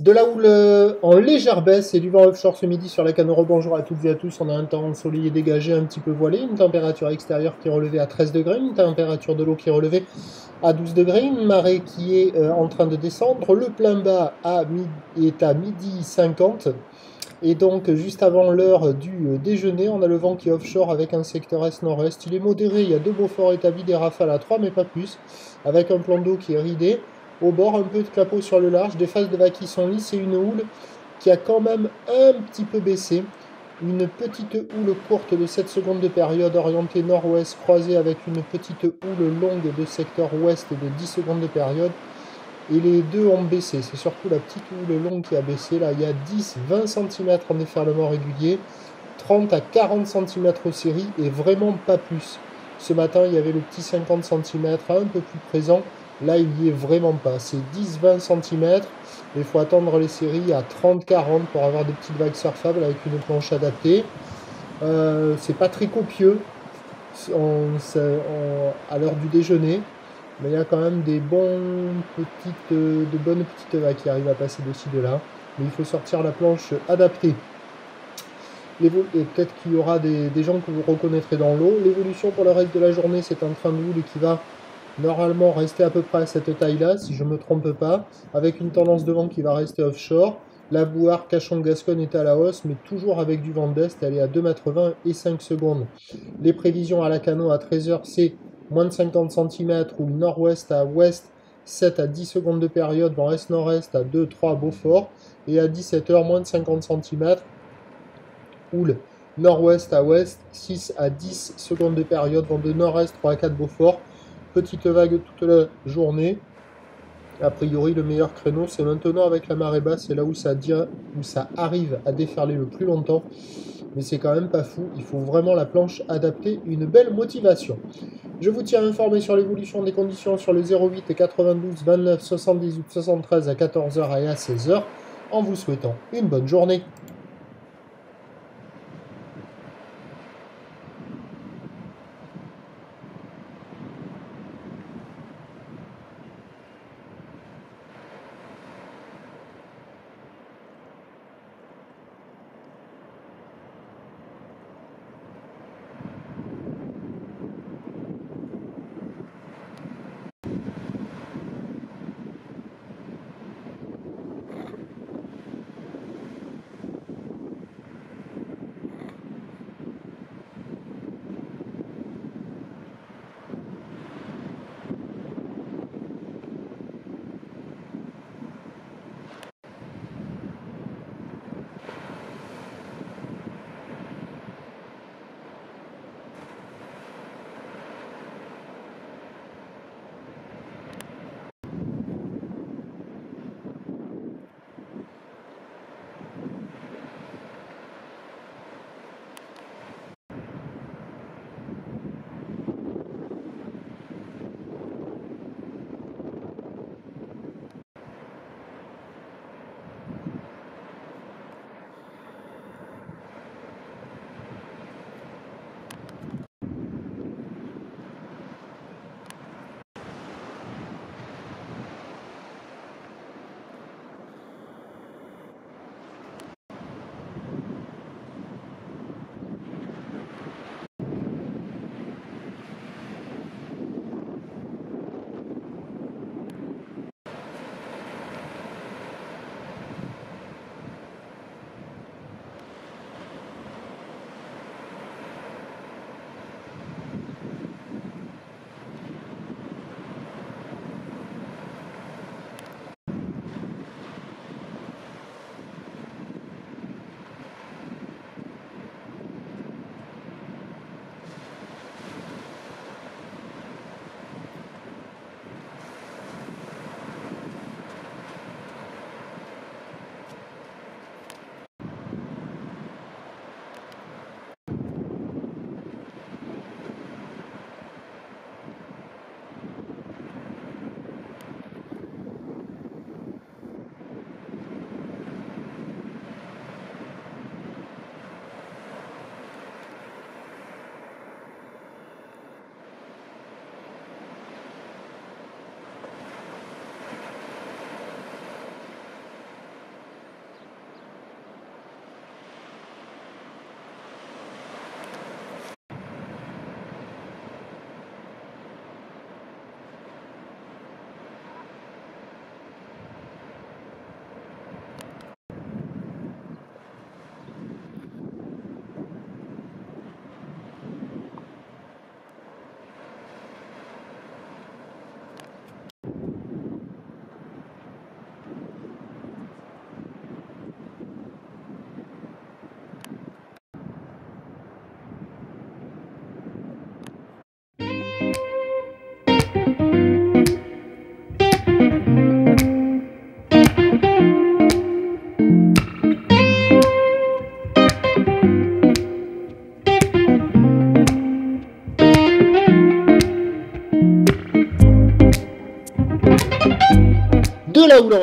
De la houle en légère baisse et du vent offshore ce midi sur la Canoro. Bonjour à toutes et à tous. On a un temps ensoleillé dégagé, un petit peu voilé, une température extérieure qui est relevée à 13 degrés, une température de l'eau qui est relevée à 12 degrés, une marée qui est en train de descendre. Le plein bas est à midi 50. Et donc, juste avant l'heure du déjeuner, on a le vent qui est offshore avec un secteur est-nord-est. Il est modéré, il y a deux beaux forts établis, des rafales à 3, mais pas plus, avec un plan d'eau qui est ridé. Au bord, un peu de clapot sur le large, des phases de vagues qui sont lisses et une houle qui a quand même un petit peu baissé. Une petite houle courte de 7 secondes de période orientée nord-ouest croisée avec une petite houle longue de secteur ouest de 10 secondes de période. Et les deux ont baissé. C'est surtout la petite houle longue qui a baissé. Là, il y a 10-20 cm en déferlement régulier, 30 à 40 cm aux séries et vraiment pas plus. Ce matin, il y avait le petit 50 cm un peu plus présent. Là, il n'y est vraiment pas. C'est 10-20 cm. Il faut attendre les séries à 30-40 pour avoir des petites vagues surfables avec une planche adaptée. C'est pas très copieux à l'heure du déjeuner. Mais il y a quand même de bonnes petites vagues qui arrivent à passer de ci, de là. Mais il faut sortir la planche adaptée. Et peut-être qu'il y aura des gens que vous reconnaîtrez dans l'eau. L'évolution pour le reste de la journée, c'est un train de houle qui va normalement rester à peu près à cette taille-là, si je ne me trompe pas, avec une tendance de vent qui va rester offshore. La bouard Cachon-Gascogne est à la hausse, mais toujours avec du vent d'est. Elle est à 2,20 m et 5 secondes. Les prévisions à la Cano à 13h, c'est moins de 50 cm ou nord-ouest à ouest, 7 à 10 secondes de période, vent est-nord-est à 2-3 Beaufort. Et à 17h, moins de 50 cm, houle nord-ouest à ouest, 6 à 10 secondes de période, vent de nord-est 3 à 4 Beaufort. Petite vague toute la journée. A priori, le meilleur créneau, c'est maintenant avec la marée basse. C'est là où ça arrive à déferler le plus longtemps. Mais c'est quand même pas fou. Il faut vraiment la planche adaptée, une belle motivation. Je vous tiens informé sur l'évolution des conditions sur le 08 92 29 78 73 à 14h et à 16h en vous souhaitant une bonne journée. de la houblon.